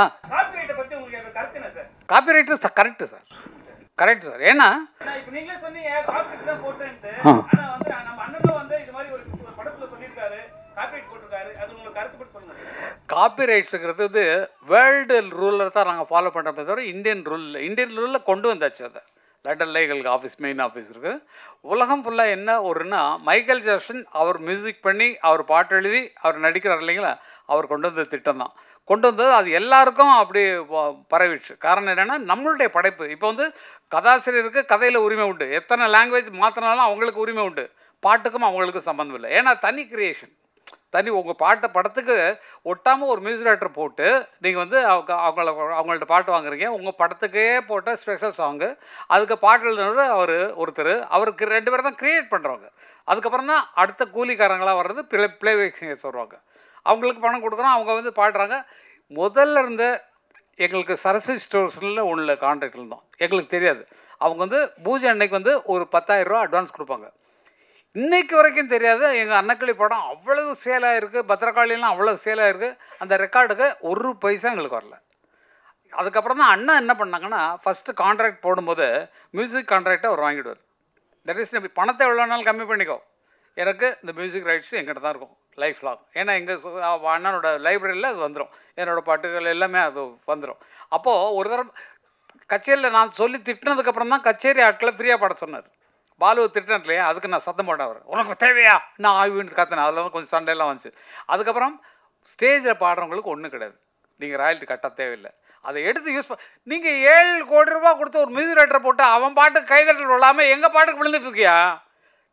ஆ copyright correct sir, correct sir. ஏன்னா காப்பிரைட்ஸுங்கிறது வந்து வேர்ல்டு ரூலில் தான் நாங்கள் ஃபாலோ பண்ணுறோமே தவிர இந்தியன் ரூலில் கொண்டு வந்தாச்சு. அதை London legal office main office இருக்குது. உலகம் ஃபுல்லாக என்ன ஒருன்னா மைக்கேல் ஜாக்சன் அவர் மியூசிக் பண்ணி அவர் பாட்டு எழுதி அவர் நடிக்கிறார் இல்லைங்களா, அவர் கொண்டு வந்த திட்டம் தான் கொண்டு வந்தது. அது எல்லாருக்கும் அப்படி பரவிடுச்சு. காரணம் என்னென்னா நம்மளுடைய படைப்பு. இப்போ வந்து கதாசிரியருக்கு கதையில் உரிமை உண்டு, எத்தனை லாங்குவேஜ் மாற்றினாலும் அவங்களுக்கு உரிமை உண்டு, பாட்டுக்கும் அவங்களுக்கு சம்மந்தம் இல்லை. ஏன்னா தனி கிரியேஷன், தனி உங்கள் படத்துக்கு ஒட்டாமல் ஒரு மியூசிக் டைரக்டர் போட்டு நீங்கள் வந்து அவங்கள்ட்ட பாட்டு வாங்குறீங்க. உங்கள் படத்துக்கே போட்ட ஸ்பெஷல் சாங்கு, அதுக்கு பாட்டு எழுதுனவர் ஒருத்தர், அவருக்கு 2 பேர் தான் க்ரியேட் பண்ணுறவங்க. அதுக்கப்புறம் தான் அடுத்த கூலிக்காரங்களாக வர்றது பிளேபேக் சிங்கர்ஸ் வருவாங்க. அவங்களுக்கு பணம் கொடுக்குறோம், அவங்க வந்து பாடுறாங்க. முதல்ல இருந்த எங்களுக்கு சரஸ்வதி ஸ்டோர்ஸில் உள்ள கான்ட்ராக்ட் இருந்தோம், எங்களுக்கு தெரியாது. அவங்க வந்து பூஜை அன்னைக்கு வந்து ஒரு 10,000 ரூபா அட்வான்ஸ் கொடுப்பாங்க. இன்றைக்கு வரைக்கும் தெரியாது. எங்கள் அன்னக்கிளி படம் அவ்வளவு சேலாக இருக்குது, பத்திரகாளிலாம் அவ்வளோ சேலாக இருக்குது. அந்த ரெக்கார்டுக்கு 1 பைசா எங்களுக்கு வரல. அதுக்கப்புறம் தான் அண்ணா என்ன பண்ணாங்கன்னா, ஃபஸ்ட்டு கான்ட்ராக்ட் போடும்போது மியூசிக் கான்ட்ராக்டை அவர் வாங்கிடுவார். தட் இஸ் பணத்தை எவ்வளோ நாள் கம்மி பண்ணிக்கோ, எனக்கு இந்த மியூசிக் ரைட்ஸ் எங்கிட்ட தான் இருக்கும் லைஃப் லாங். ஏன்னா எங்கள் அண்ணனோட லைப்ரரியில் அது வந்துடும், என்னோடய பாட்டுகள் எல்லாமே அது வந்துடும். அப்போது ஒரு தடவை கச்சேரியில் நான் சொல்லி திட்டினதுக்கப்புறம் தான் கச்சேரி ஆட்களை ஃப்ரீயாக பாட சொன்னார். பாலுவை திட்டினேன் இல்லையா, அதுக்கு நான் சத்தம் போட்டேன். அவர் உனக்கு தேவையா நான் ஆய்வுன்னு கத்தினேன். அதில் வந்து கொஞ்சம் சண்டையெல்லாம் வந்துச்சு. அதுக்கப்புறம் ஸ்டேஜில் பாடுறவங்களுக்கு ஒன்றும் கிடையாது, நீங்கள் ராயல்ட்டி கட்ட தேவையில்லை. அதை எடுத்து யூஸ் நீங்கள் 7 கோடி ரூபா கொடுத்து ஒரு மியூசிக் ரைட்டரை போட்டு அவன் பாட்டுக்கு கைதட்டல் விழாமல் எங்கள் பாட்டுக்கு விழுந்துட்டு இருக்கியா?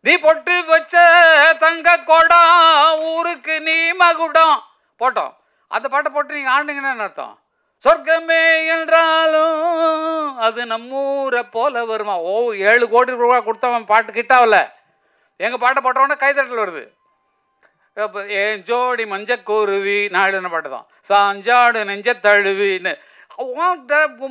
நீ பொட்டு வச்ச தங்க கோடம் ஊருக்கு நீ மகுடம் போட்டோம். அந்த பாட்டை போட்டு நீங்கள் ஆண்டிங்கன்னு அர்த்தம். சொர்க்கமே என்றாலும் அது நம்மூரை போல வருமா? 7 கோடி ரூபா கொடுத்தவன் பாட்டு கிட்டாவில்ல, எங்கள் பாட்டை போட்டவொடனே கைதட்டல் வருது. இப்போ ஏன் ஜோடி மஞ்சக்கூருவி நாடுன பாட்டு தான், சாஞ்சாடு நெஞ்ச தழுவின்னு.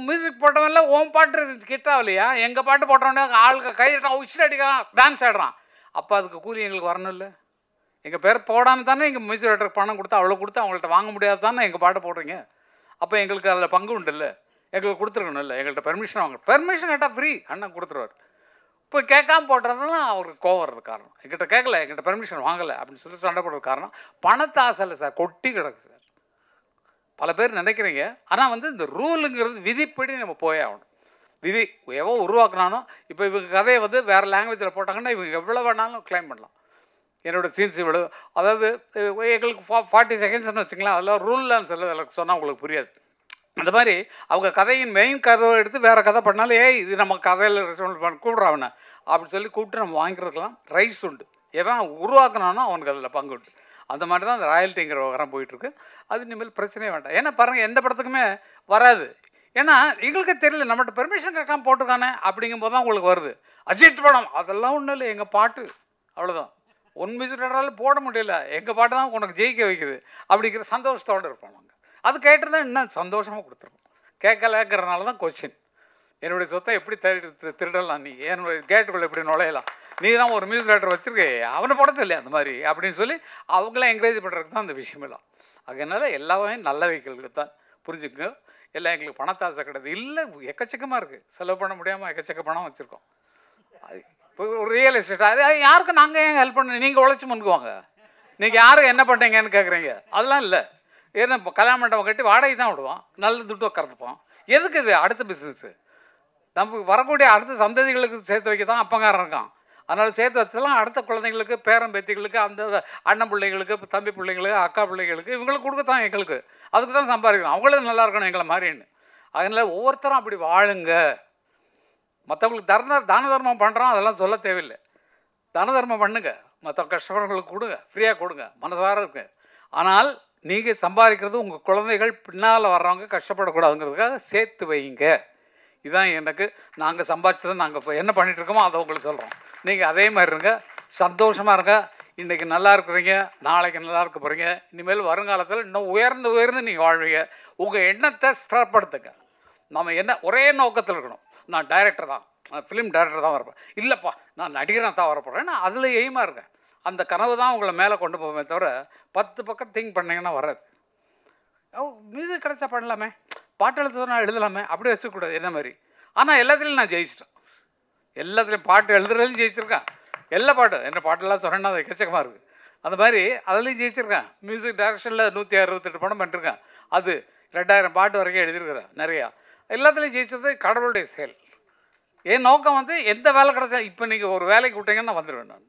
மியூசிக் போட்டவன்ல ஓன் பாட்டு கிட்டாவில்லையா? எங்கள் பாட்டு போட்டவொடனே ஆளுக்கு கைதட்டான், உச்சில் அடிக்கிறான், டான்ஸ் ஆடுறான். அப்போ அதுக்கு கூலி எங்களுக்கு வரணும் இல்லை? எங்கள் பேர் போடாமல் தானே எங்கள் மியூசிக் டைரக்டருக்கு பணம் கொடுத்து அவ்வளோ கொடுத்து அவங்கள்ட்ட வாங்க முடியாது தானே எங்கள் பாட்டை போடுறீங்க. அப்போ எங்களுக்கு அதில் பங்கு உண்டு இல்லை? எங்களுக்கு கொடுத்துருக்கணும் இல்லை? எங்கள்கிட்ட பெர்மிஷன் வாங்க, பெர்மிஷன் கேட்டால் ஃப்ரீ அண்ணன் கொடுத்துருவார். இப்போ கேட்காம போடுறதுனா அவருக்கு கோவம் வர்றது காரணம். எங்கிட்ட கேட்கல, எங்கிட்ட பெர்மிஷன் வாங்கலை அப்படின்னு சொல்லி சண்டை போடுறது காரணம் பணத்தை ஆசை இல்லை சார், கொட்டி கிடக்கு சார். பல பேர் நினைக்கிறீங்க. ஆனால் வந்து இந்த ரூலுங்கிறது விதிப்படி நம்ம போயே ஆகணும். விதி எவ்வளோ உருவாக்குனாலும் இப்போ இவங்க கதையை வந்து வேறு லாங்குவேஜில் போட்டாங்கன்னா இவங்க எவ்வளோ வேணாலும் கிளைம் பண்ணலாம். என்னோடய சீன்ஸ் இவ்வளோ, அதாவது எங்களுக்கு 40 செகண்ட்ஸ்னு வச்சுக்கலாம், அதெல்லாம் ரூல்லாம் சொன்னால் உங்களுக்கு புரியாது. அந்த மாதிரி அவங்க கதையின் மெயின் கதையை எடுத்து வேறு கதை பண்ணாலும் இது நம்ம கதையில் கூப்பிட்றாவன அப்படின்னு சொல்லி கூப்பிட்டு நம்ம வாங்கிக்கிறதுக்கெல்லாம் ரைட்ஸ் உண்டு. எவன் உருவாக்குனானோ அவனுக்கு அதில் பங்கு உண்டு. அந்த மாதிரி தான் அந்த ராயல்ட்டிங்கிற விவகாரம் போயிட்டுருக்கு. அது இனிமேல் பிரச்சனையே வேண்டாம். ஏன்னா பாருங்கள், எந்த படத்துக்குமே வராது. ஏன்னா எங்களுக்கு தெரியல, நம்மகிட்ட பெர்மிஷன் கேட்காம போட்டிருக்கானே அப்படிங்கும்போது தான் உங்களுக்கு வருது. அஜித் படம் அதெல்லாம் ஒன்றும் இல்லை, எங்கள் பாட்டு அவ்வளோதான். ஒன் மியூசிக் டைரக்டரால் போட முடியல, எங்கள் பாட்டு தான் உனக்கு ஜெயிக்க வைக்குது அப்படிங்கிற சந்தோஷத்தோடு இருப்போம் நாங்கள். அது கேட்டுருந்தா இன்னும் சந்தோஷமாக கொடுத்துருவோம். கேட்கலங்கிறனால தான் கொஸ்டின். என்னுடைய சொத்தை எப்படி திருடலாம், நீ என்னுடைய கேட்டுக்குள்ளே எப்படி நுழையலாம், நீ தான் ஒரு மியூசிக் டைரக்டர் வச்சுருக்கே அவனை படத்தை இல்லையா அந்த மாதிரி அப்படின்னு சொல்லி அவங்களாம் என்கரேஜ் பண்ணுறதுக்கு தான் அந்த விஷயமெல்லாம். அதனால் எல்லாமே நல்ல வைக்கிறது தான் புரிஞ்சுக்குங்க. எல்லாம் எங்களுக்கு பணத்தாசை கிடையாது இல்லை, எக்கச்சக்கமாக இருக்குது, செலவு பண்ண முடியாமல் எக்கச்சக்க பணம் வச்சுருக்கோம். இப்போ ஒரு ரியல் எஸ்டேட் அது யாருக்கும் நாங்கள் ஏன் ஹெல்ப் பண்ண, நீங்கள் உழைச்சி முன்னுக்குவாங்க, நீங்கள் யாரும் என்ன பண்ணுறீங்கன்னு கேட்குறீங்க. அதெல்லாம் இல்லை. ஏன்னா இப்போ கல்யாண மண்டபம் கட்டி வாடகை தான் விடுவோம், நல்ல துட்டு உட்காந்துப்போம். எதுக்கு இது? அடுத்த பிஸ்னஸ்ஸு நமக்கு வரக்கூடிய அடுத்த சந்ததிகளுக்கு சேர்த்து வைக்க தான் அப்பங்காரன் இருக்கான். அதனால் சேர்த்து வச்சதெல்லாம் அடுத்த குழந்தைங்களுக்கு, பேரன் பேத்திகளுக்கு, அந்த அண்ணன் பிள்ளைங்களுக்கு, தம்பி பிள்ளைங்களுக்கு, அக்கா பிள்ளைங்களுக்கு, இவங்களுக்கு கொடுக்கத்தான் எங்களுக்கு. அதுக்கு தான் சம்பாதிக்கணும், அவங்களும் நல்லா இருக்கணும் எங்களை மாதிரின்னு. அதனால் ஒவ்வொருத்தரும் அப்படி வாழுங்க. மற்றவங்களுக்கு தான தர்மம் பண்ணுறோம் அதெல்லாம் சொல்ல தேவையில்லை. தான தர்மம் பண்ணுங்க, மற்ற கஷ்டப்படுறவங்களுக்கு கொடுங்க, ஃப்ரீயாக கொடுங்க, மனசார இருக்கு. ஆனால் நீங்கள் சம்பாதிக்கிறது உங்கள் குழந்தைகள் பின்னால் வர்றவங்க கஷ்டப்படக்கூடாதுங்கிறதுக்காக சேர்த்து வைங்க. இதுதான் எனக்கு நாங்கள் சம்பாதிச்சதை நாங்கள் இப்போ என்ன பண்ணிகிட்ருக்கோமோ அதை உங்களுக்கு சொல்கிறோம். நீங்கள் அதே மாதிரி இருங்க, சந்தோஷமாக இருங்க. இன்றைக்கி நல்லா இருக்கிறீங்க, நாளைக்கு நல்லா இருக்க போகிறீங்க. இனிமேல் வருங்காலத்தில் இன்னும் உயர்ந்து நீங்கள் வாழ்வீங்க. உங்கள் எண்ணத்தை ஸ்திரப்படுத்துங்க. நம்ம என்ன ஒரே நோக்கத்தில் இருக்கணும், நான் டைரக்டர் தான், நான் ஃபிலிம் டைரக்டர் தான் வரப்பேன், இல்லைப்பா நான் நடிகராக தான் வரப்போகிறேன், நான் அதில் எய்மாக இருக்கேன். அந்த கனவு தான் உங்களை மேலே கொண்டு போவேன் தவிர 10 பக்கம் திங்க் பண்ணிங்கன்னா வராது. மியூசிக் கிடைச்சா பண்ணலாமே, பாட்டு எழுத சொன்னால் எழுதலாமே, அப்படி வச்சுக்கூடாது என்ன மாதிரி. ஆனால் எல்லாத்துலேயும் நான் ஜெயிச்சிட்டேன். எல்லாத்துலேயும் பாட்டு எழுதுறதுலையும் ஜெயிச்சிருக்கேன். எல்லா பாட்டும் என்ன பாட்டெல்லாம் சொன்னேன்னா அது எக்கச்சக்கமாக இருக்குது. அந்த மாதிரி அதுலேயும் ஜெயிச்சிருக்கேன். மியூசிக் டைரக்ஷனில் 168 படம் பண்ணிருக்கேன். அது 2000 பாட்டு வரைக்கும் எழுதியிருக்கிறேன் நிறையா. எல்லாத்துலேயும் ஜெயிச்சது கடவுளுடைய செயல். என் நோக்கம் வந்து எந்த வேலை கிடைச்சா, இப்போ நீங்கள் ஒரு வேலைக்கு விட்டீங்கன்னா நான் வந்துடுவேன். நான்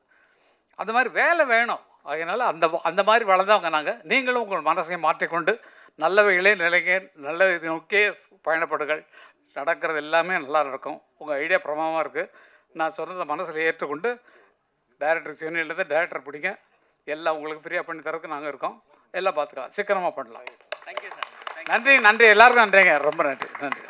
அந்த மாதிரி வேலை வேணும். அதனால் அந்த மாதிரி வளர்ந்தவங்க நாங்கள். நீங்களும் உங்கள் மனசையும் மாற்றிக்கொண்டு நல்லவைகளே நிலைங்க, நல்ல இது நோக்கியே பயணப்படுங்கள். நடக்கிறது எல்லாமே நல்லா நடக்கும். உங்கள் ஐடியா பிரமாதமாக இருக்குது. நான் சொன்னதை மனசில் ஏற்றுக்கொண்டு டைரக்டர் சென்னையிலேருந்து டைரக்டர் பிடிங்க, எல்லாம் உங்களுக்கு ஃப்ரீயாக பண்ணி தரதுக்கு நாங்கள் இருக்கோம். எல்லாம் பார்த்துக்கலாம், சீக்கிரமாக பண்ணலாம். Thank you sir. நன்றி நன்றி, எல்லாருக்கும் நன்றிங்க, ரொம்ப நன்றி நன்றி.